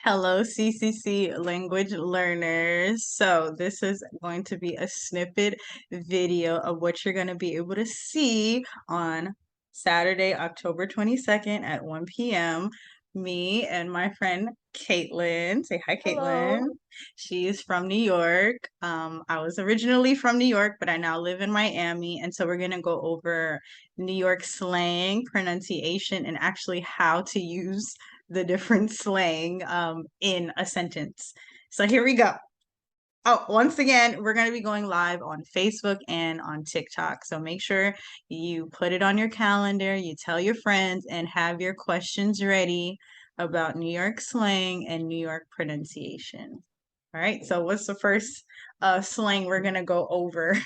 Hello, CCC language learners. So this is going to be a snippet video of what you're going to be able to see on Saturday, October 22nd at 1 p.m. Me and my friend Kaitlyn. Say hi, Kaitlyn. Hello. She is from New York. I was originally from New York, but I now live in Miami. And so we're going to go over New York slang, pronunciation, and actually how to use the different slang in a sentence. So here we go. Oh, once again, we're going to be going live on Facebook and on TikTok. So make sure you put it on your calendar, you tell your friends, and have your questions ready about New York slang and New York pronunciation. All right, so what's the first slang we're going to go over?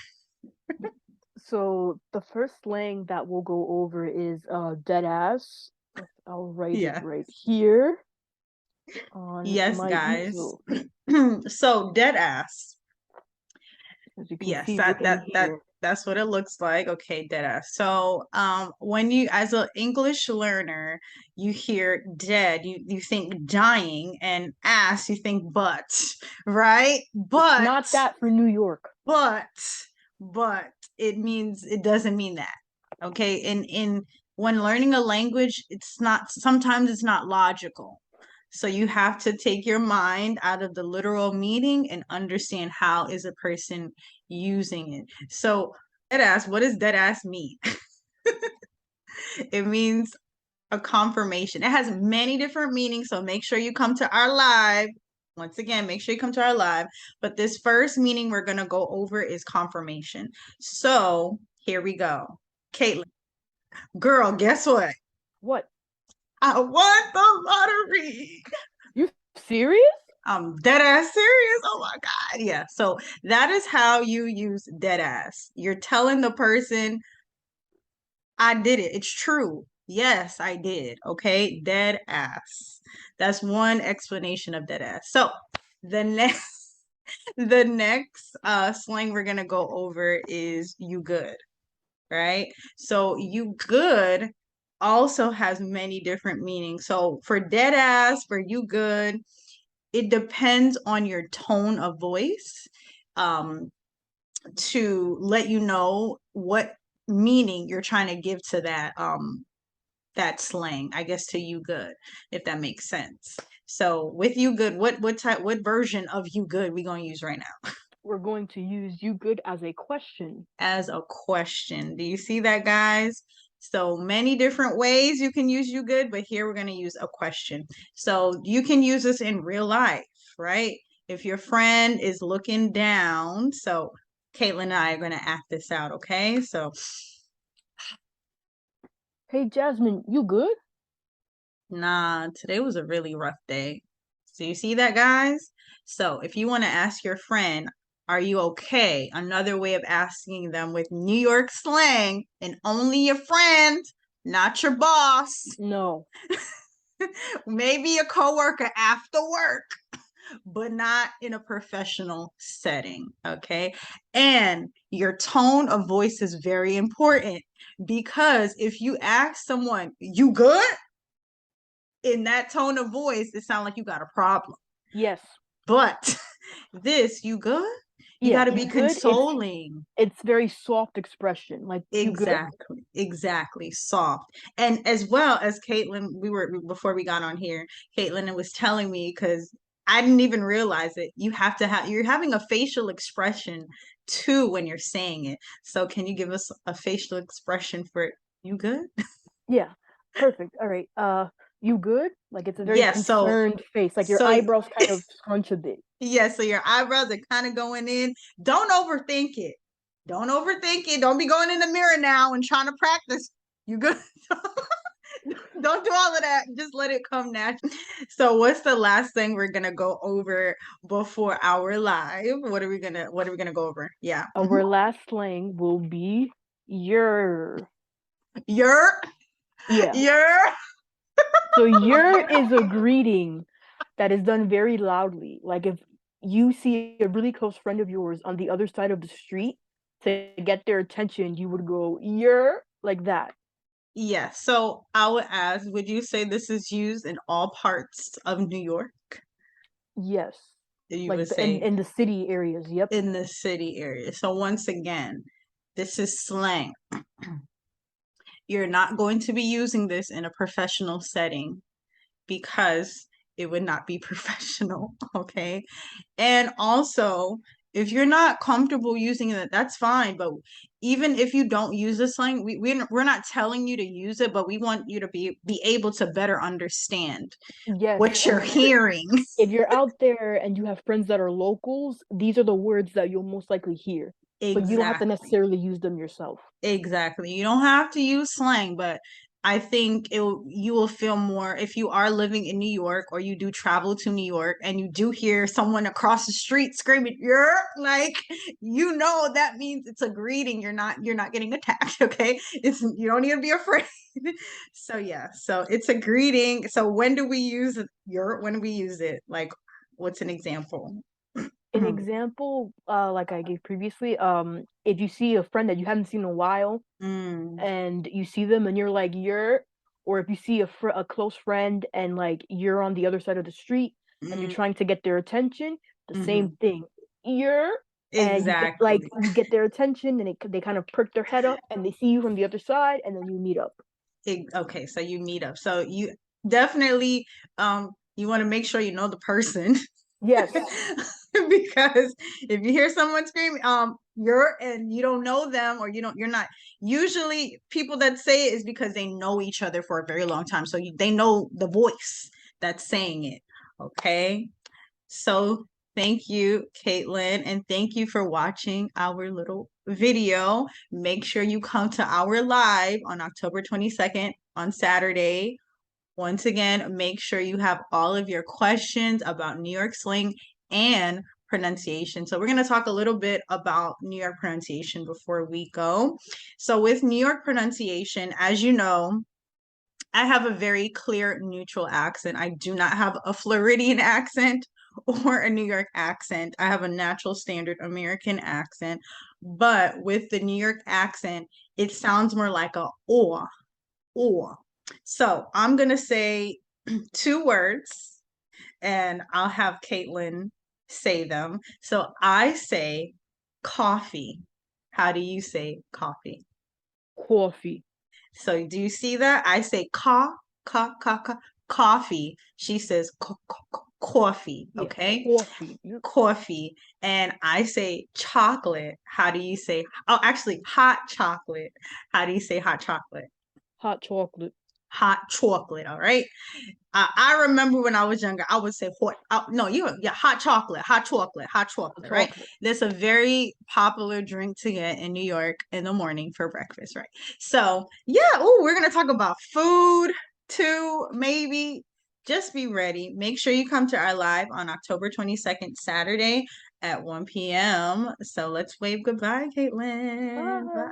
So the first slang that we'll go over is dead ass. I'll write it Yeah. right here on Yes, my guys. easel. So dead ass. As you can Yes, see that written that that here. that's what it looks like. Okay, deadass. So, when you as an English learner, you hear dead, you think dying, and ass, you think butt, right? It's not that for New York. But, but it doesn't mean that. Okay, in when learning a language, sometimes it's not logical. So you have to take your mind out of the literal meaning and understand how is a person using it. So dead ass, what does dead ass mean? It means a confirmation. It has many different meanings, so make sure you come to our live. Once again, make sure you come to our live. But this first meaning we're going to go over is confirmation. So here we go. Kaitlyn, girl, guess what? What? I won the lottery. You serious? I'm dead ass serious. Oh my God. Yeah. So that is how you use dead ass. You're telling the person, I did it. It's true. Yes, I did. Okay. Dead ass. That's one explanation of dead ass. So the next the next slang we're gonna go over is you good, right? So you good also has many different meanings. So for dead ass, for you good, it depends on your tone of voice to let you know what meaning you're trying to give to that slang, I guess, to you good, if that makes sense. So with you good, what version of you good we gonna use right now? We're going to use you good as a question. As a question. Do you see that, guys? So many different ways you can use you good, but here we're going to use a question. So you can use this in real life, right? If your friend is looking down, so Kaitlyn and I are going to act this out, okay? So, Hey Jasmin, you good? nah, today was a really rough day. So you see that, guys? So if you want to ask your friend, are you okay? Another way of asking them with New York slang and only your friend, not your boss. No. Maybe a coworker after work, but not in a professional setting, okay? And your tone of voice is very important because if you ask someone, you good? In that tone of voice, it sounds like you got a problem. Yes. But this, you good? You Yeah, got to you be good? consoling. It's very soft expression. Like you good? Exactly. Soft. And as well as Kaitlyn, before we got on here, Kaitlyn was telling me because I didn't even realize it. You're having a facial expression too when you're saying it. So can you give us a facial expression for you good? Yeah. Perfect. All right. You good? Like it's a very Yeah, concerned face. Like your so eyebrows kind of scrunch a bit. yeah, so your eyebrows are kind of going in. Don't overthink it. Don't overthink it. Don't be going in the mirror now and trying to practice. You good? Don't do all of that. Just let it come natural. So what's the last thing we're gonna go over before our live? What are we gonna go over? Yeah. Our last slang will be YERRR. You're Yeah. you're So YERRR is a greeting that is done very loudly. Like if you see a really close friend of yours on the other side of the street, to get their attention, you would go YERRR like that. yeah. So I would ask, would you say this is used in all parts of New York? Yes. You Like would say in the city areas. Yep. in the city area. So once again, this is slang. You're not going to be using this in a professional setting because it would not be professional, okay? And also, if you're not comfortable using it, that's fine. But even if you don't use the slang, we're not telling you to use it, but we want you to be able to better understand Yes. what you're And hearing. if you're out there and you have friends that are locals, these are the words that you'll most likely hear. But you don't have to Exactly. necessarily use them yourself. Exactly. You don't have to use slang, but I think you will feel more if you are living in New York or you do travel to New York and you do hear someone across the street screaming, "You're," like, you know that means it's a greeting. You're not getting attacked, okay? It's you don't need to be afraid. So yeah, so it's a greeting. So when do we use "you're"? When do we use it? Like, what's an example? An example, like I gave previously, if you see a friend that you haven't seen in a while Mm, and you see them and you're like, "You're," or if you see a close friend and like you're on the other side of the street and you're mm, trying to get their attention, the same mhm. thing. "You're," and Exactly. you get their attention and they kind of perk their head up and they see you from the other side and then you meet up. Okay, so you meet up. So you definitely you want to make sure you know the person. Yes. Because if you hear someone screaming you're and you don't know them or you're not usually people that say it is because they know each other for a very long time, so they know the voice that's saying it. Okay, so thank you, Kaitlyn, and thank you for watching our little video. Make sure you come to our live on October 22nd on Saturday. Once again, make sure you have all of your questions about New York slang and pronunciation. So we're going to talk a little bit about New York pronunciation before we go. So with New York pronunciation, as you know, I have a very clear neutral accent. I do not have a Floridian accent or a New York accent. I have a natural standard American accent. But with the New York accent, it sounds more like a or. So I'm going to say two words and I'll have Kaitlyn say them. So I say coffee. How do you say coffee? Coffee. So do you see that? I say coffee. She says coffee, Yeah, okay? coffee. Yep. Coffee. And I say chocolate. How do you say? Oh, actually, hot chocolate. How do you say hot chocolate? Hot chocolate. Hot chocolate, all right? I remember when I was younger, I would say hot. No, yeah, hot Hot chocolate, right? chocolate. That's a very popular drink to get in New York in the morning for breakfast, right? So yeah, oh, we're gonna talk about food too, maybe. Just be ready. Make sure you come to our live on October 22nd, Saturday at 1 p.m. So let's wave goodbye, Kaitlyn. Bye. Bye.